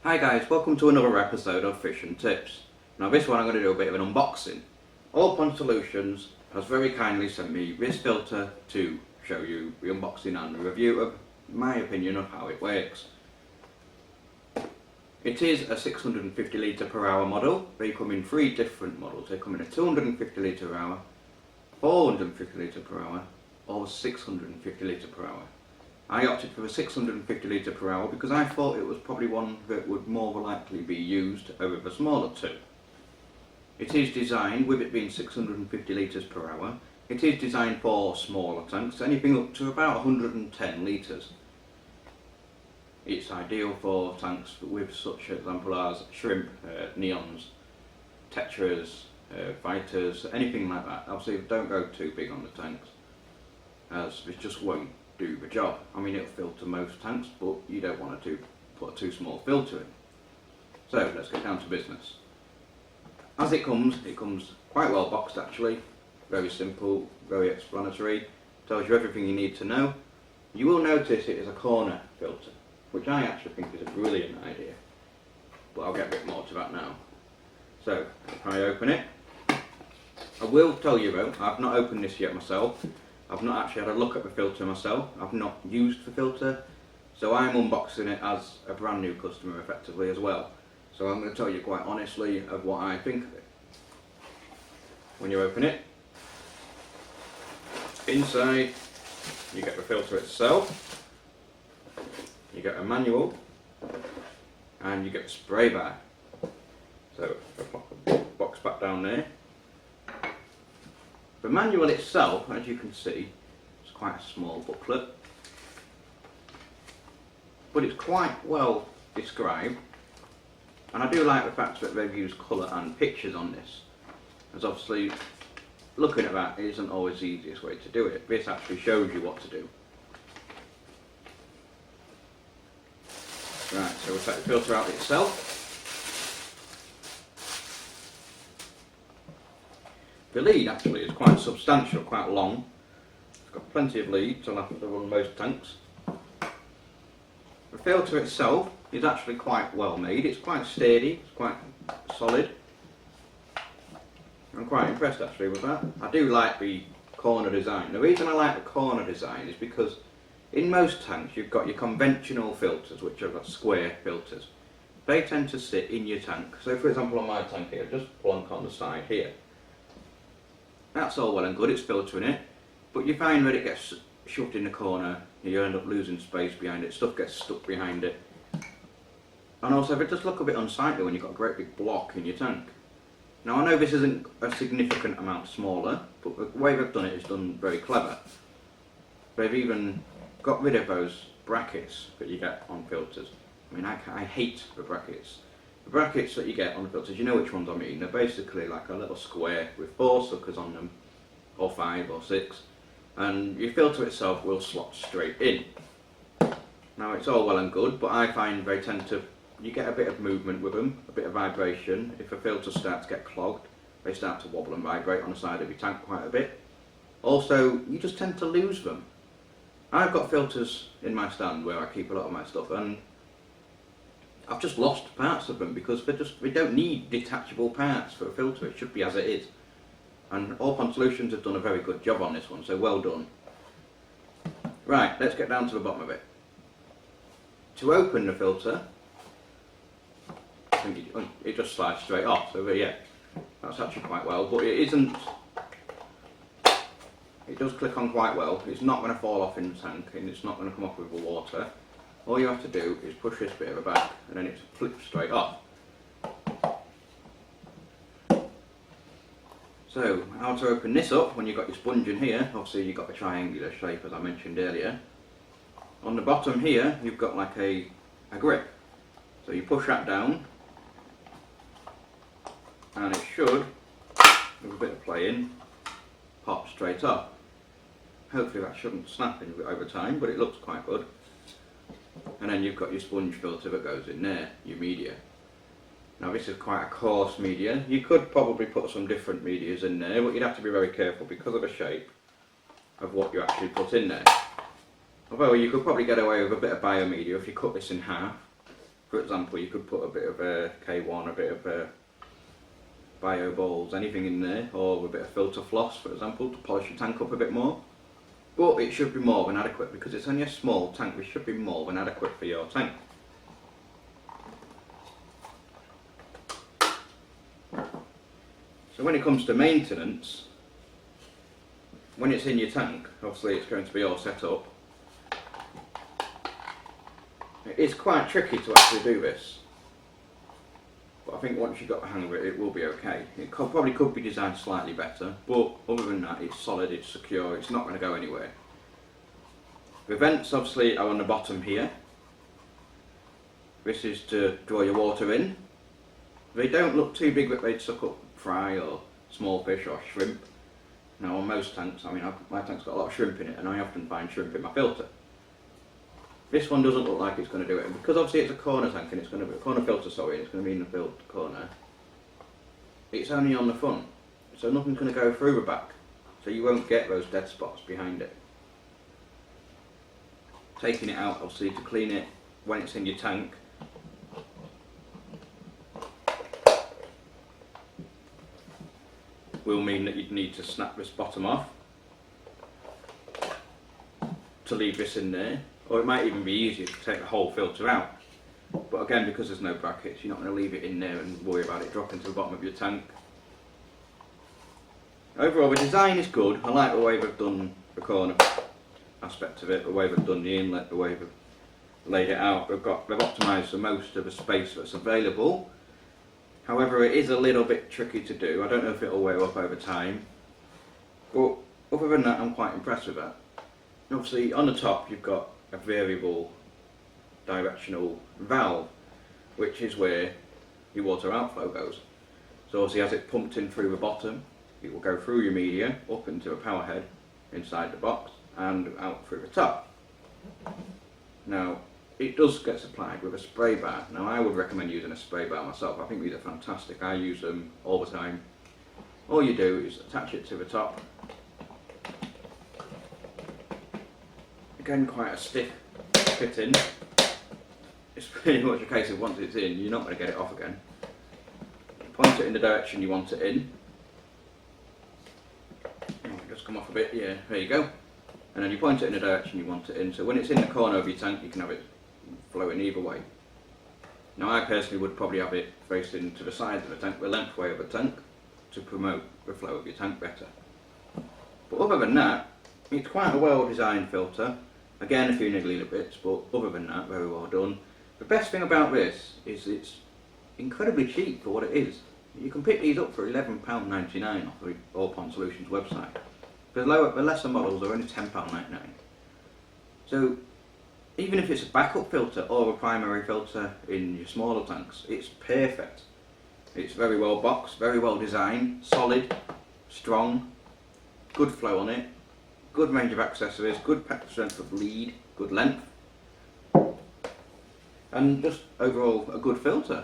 Hi guys, welcome to another episode of Fish and Tips. Now this one I'm going to do a bit of an unboxing. Allpond Solutions has very kindly sent me this filter to show you the unboxing and the review of my opinion of how it works. It is a 650 litre per hour model. They come in three different models. They come in a 250 litre per hour, 450 litre per hour or 650 litre per hour. I opted for the 650 litre per hour because I thought it was probably one that would more likely be used over the smaller two. It is designed, with it being 650 litres per hour, it is designed for smaller tanks, anything up to about 110 litres. It's ideal for tanks with such example as shrimp, neons, tetras, fighters, anything like that. Obviously don't go too big on the tanks, as it just won't do the job. I mean, it'll filter most tanks, but you don't want to put a too small filter in. So let's get down to business. As it comes quite well boxed actually, very simple, very explanatory, tells you everything you need to know. You will notice it is a corner filter, which I actually think is a brilliant idea, but I'll get a bit more to that now. So if I open it, I will tell you though, I've not opened this yet myself. I've not actually had a look at the filter myself. I've not used the filter, so I'm unboxing it as a brand new customer effectively as well. So I'm going to tell you quite honestly of what I think of it. When you open it, inside you get the filter itself, you get a manual, and you get the spray bar. So I'll pop the box back down there. The manual itself, as you can see, is quite a small booklet, but it's quite well described, and I do like the fact that they've used colour and pictures on this, as obviously looking at that isn't always the easiest way to do it. This actually shows you what to do. Right, so we'll take the filter out itself. The lead actually is quite substantial, quite long. It's got plenty of lead to last to run most tanks. The filter itself is actually quite well made. It's quite sturdy, it's quite solid. I'm quite impressed actually with that. I do like the corner design. The reason I like the corner design is because in most tanks you've got your conventional filters, which have got square filters. They tend to sit in your tank. So for example on my tank here, just plonk on the side here. That's all well and good, it's filtering it, but you find that it gets shoved in the corner, you end up losing space behind it, stuff gets stuck behind it. And also they just look a bit unsightly when you've got a great big block in your tank. Now I know this isn't a significant amount smaller, but the way they've done it is done very clever. They've even got rid of those brackets that you get on filters. I mean, I hate the brackets. The brackets that you get on the filters, you know which ones I mean. They're basically like a little square with 4 suckers on them, or 5 or 6, and your filter itself will slot straight in. Now it's all well and good, but I find they tend to, you get a bit of movement with them, a bit of vibration. If a filter starts to get clogged, they start to wobble and vibrate on the side of your tank quite a bit. Also, you just tend to lose them. I've got filters in my stand where I keep a lot of my stuff, and I've just lost parts of them because we don't need detachable parts for a filter. It should be as it is. And Allpond Solutions have done a very good job on this one, so well done. Right, let's get down to the bottom of it. To open the filter, I think it just slides straight off, so yeah, that's actually quite well, but it isn't, it does click on quite well. It's not going to fall off in the tank, and it's not going to come off with the water. All you have to do is push this bit at the back and then it flips straight off. So, how to open this up when you've got your sponge in here, obviously you've got the triangular shape as I mentioned earlier. On the bottom here you've got like a grip. So you push that down and it should, with a bit of playing, pop straight off. Hopefully that shouldn't snap in over time, but it looks quite good. And then you've got your sponge filter that goes in there, your media. Now this is quite a coarse media. You could probably put some different medias in there, but you'd have to be very careful because of the shape of what you actually put in there. Although you could probably get away with a bit of biomedia if you cut this in half, For example, you could put a bit of K1, a bit of bio balls, anything in there, or a bit of filter floss, for example, to polish your tank up a bit more. But it should be more than adequate, because it's only a small tank. It should be more than adequate for your tank. So when it comes to maintenance, when it's in your tank, obviously it's going to be all set up. It is quite tricky to actually do this, but I think once you've got the hang of it, it will be okay. It probably could be designed slightly better, but other than that, it's solid, it's secure, it's not going to go anywhere. The vents obviously are on the bottom here. This is to draw your water in. They don't look too big that they'd suck up fry or small fish or shrimp. Now on most tanks, I mean my tank's got a lot of shrimp in it, and I often find shrimp in my filter. This one doesn't look like it's going to do it, and because obviously it's a corner tank and it's going to be a corner filter, sorry, it's going to be in the filter corner. It's only on the front, so nothing's going to go through the back, so you won't get those dead spots behind it. Taking it out obviously to clean it when it's in your tank. Will mean that you'd need to snap this bottom off to leave this in there, or it might even be easier to take the whole filter out. But again, because there's no brackets, you're not going to leave it in there and worry about it dropping to the bottom of your tank. Overall, the design is good. I like the way they've done the corner aspect of it, the way they've done the inlet, the way they've laid it out. They've optimised the most of the space that's available. However, it is a little bit tricky to do. I don't know if it'll wear up over time, but other than that, I'm quite impressed with that. And obviously, on the top, you've got a variable directional valve, which is where your water outflow goes. So obviously, as it pumped in through the bottom, it will go through your media, up into a power head inside the box, and out through the top. Now, it does get supplied with a spray bar. Now I would recommend using a spray bar myself. I think these are fantastic. I use them all the time. All you do is attach it to the top. Again, quite a stiff fitting. It's pretty much a case of once it's in, you're not going to get it off again. Point it in the direction you want it in. Oh, just come off a bit, yeah, there you go. And then you point it in the direction you want it in. So when it's in the corner of your tank, you can have it flowing either way. Now I personally would probably have it facing to the sides of the tank, the length way of the tank, to promote the flow of your tank better. But other than that, it's quite a well designed filter. Again, a few niggly little bits, but other than that, very well done. The best thing about this is it's incredibly cheap for what it is. You can pick these up for £11.99 off the All Pond Solutions website. The lesser models are only £10.99. So even if it's a backup filter or a primary filter in your smaller tanks, it's perfect. It's very well boxed, very well designed, solid, strong, good flow on it, good range of accessories, good strength of lead, good length, and just overall a good filter.